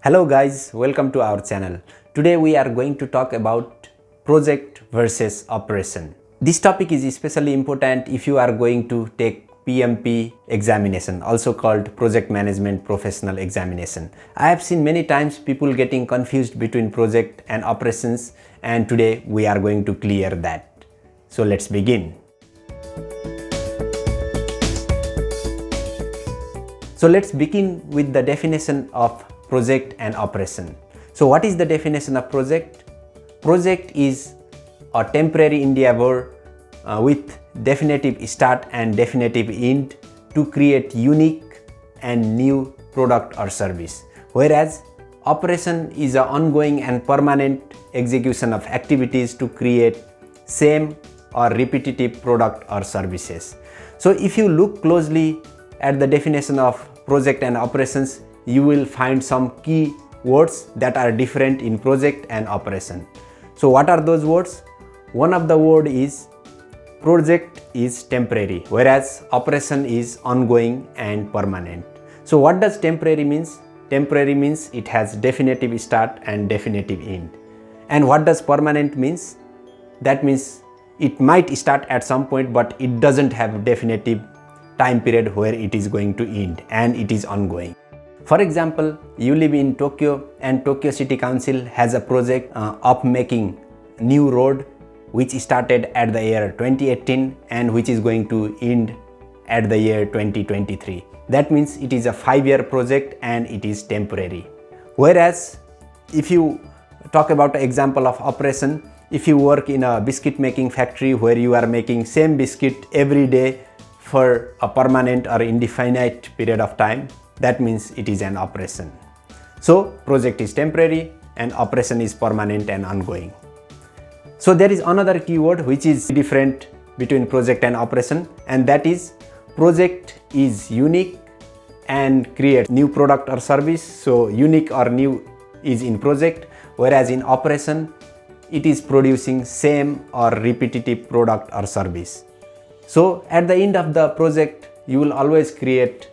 Hello guys, welcome to our channel. Today we are going to talk about project versus operation. This topic is especially important if you are going to take PMP examination, also called Project Management Professional Examination. I have seen many times people getting confused between project and operations, and today we are going to clear that. So let's begin. So let's begin with the definition of project and operation. So what is the definition of project? Project is a temporary endeavor with definitive start and definitive end to create unique and new product or service. Whereas operation is an ongoing and permanent execution of activities to create same or repetitive product or services. So if you look closely at the definition of project and operations, you will find some key words that are different in project and operation. So what are those words? One of the word is project is temporary, whereas operation is ongoing and permanent. So what does temporary means? Temporary means it has definitive start and definitive end. And what does permanent means? That means it might start at some point, but it doesn't have definitive time period where it is going to end, and it is ongoing. For example, you live in Tokyo and Tokyo City Council has a project of making new road which started at the year 2018 and which is going to end at the year 2023. That means it is a 5-year project and it is temporary. Whereas if you talk about an example of operation, if you work in a biscuit making factory where you are making same biscuit every day for a permanent or indefinite period of time, that means it is an operation. So project is temporary and operation is permanent and ongoing. So there is another keyword which is different between project and operation, and that is project is unique and create new product or service. So unique or new is in project, whereas in operation it is producing same or repetitive product or service. So at the end of the project you will always create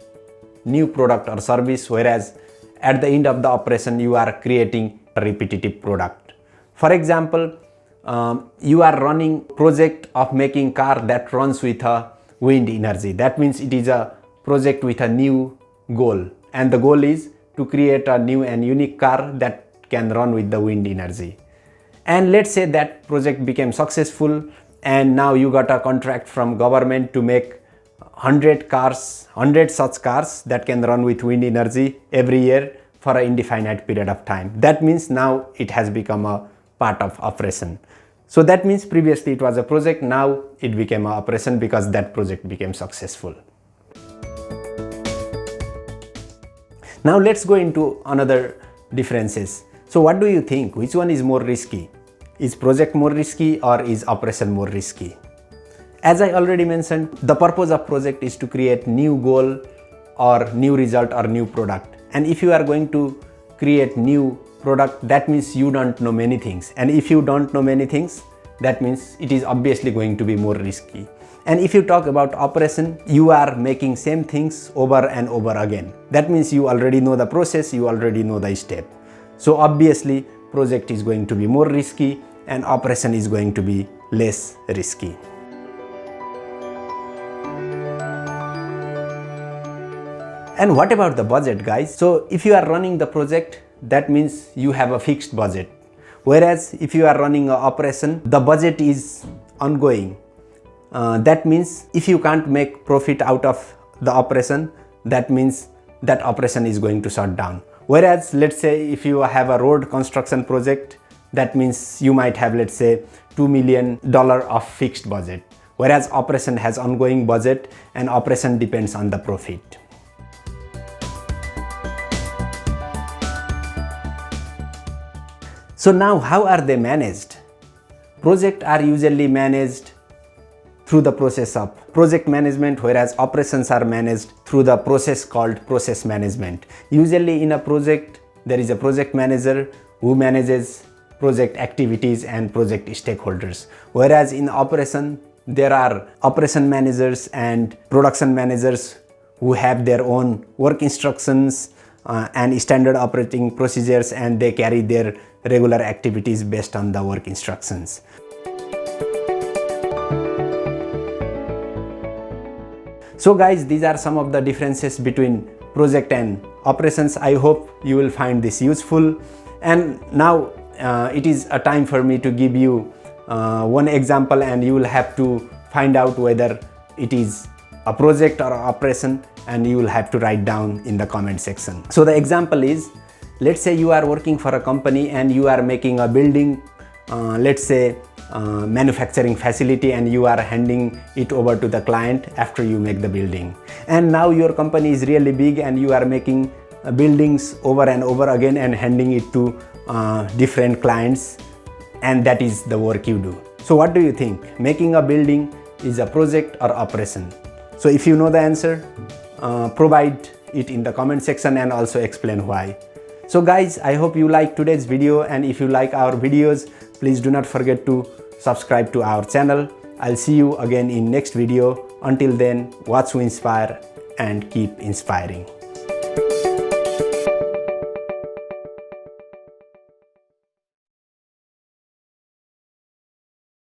new product or service, whereas at the end of the operation you are creating a repetitive product. For example, you are running project of making car that runs with a wind energy. That means it is a project with a new goal, and the goal is to create a new and unique car that can run with the wind energy. And let's say that project became successful and now you got a contract from government to make 100 such cars that can run with wind energy every year for an indefinite period of time. That means now it has become a part of operation. So that means previously it was a project, now it became an operation because that project became successful. Now let's go into another differences. So what do you think? Which one is more risky? Is project more risky or is operation more risky? As I already mentioned, the purpose of project is to create new goal or new result or new product. And if you are going to create new product, that means you don't know many things. And if you don't know many things, that means it is obviously going to be more risky. And if you talk about operation, you are making same things over and over again. That means you already know the process, you already know the step. So obviously project is going to be more risky and operation is going to be less risky. And what about the budget, guys? So if you are running the project, that means you have a fixed budget. Whereas if you are running an operation, the budget is ongoing. That means if you can't make profit out of the operation, that means that operation is going to shut down. Whereas let's say if you have a road construction project, that means you might have, let's say, $2 million of fixed budget. Whereas operation has ongoing budget and operation depends on the profit. So now how are they managed? Projects are usually managed through the process of project management, whereas operations are managed through the process called process management. Usually in a project, there is a project manager who manages project activities and project stakeholders. Whereas in operation, there are operation managers and production managers who have their own work instructions, and standard operating procedures, and they carry their regular activities based on the work instructions. So guys, these are some of the differences between project and operations. I hope you will find this useful. And now it is a time for me to give you one example, and you will have to find out whether it is a project or operation, and you will have to write down in the comment section. So the example is, let's say you are working for a company and you are making a building, let's say manufacturing facility, and you are handing it over to the client after you make the building. And now your company is really big and you are making buildings over and over again and handing it to different clients, and that is the work you do. So what do you think? Making a building is a project or operation? So if you know the answer, provide it in the comment section and also explain why. So guys, I hope you like today's video, and if you like our videos, please do not forget to subscribe to our channel. I'll see you again in next video. Until then, watch to inspire and keep inspiring.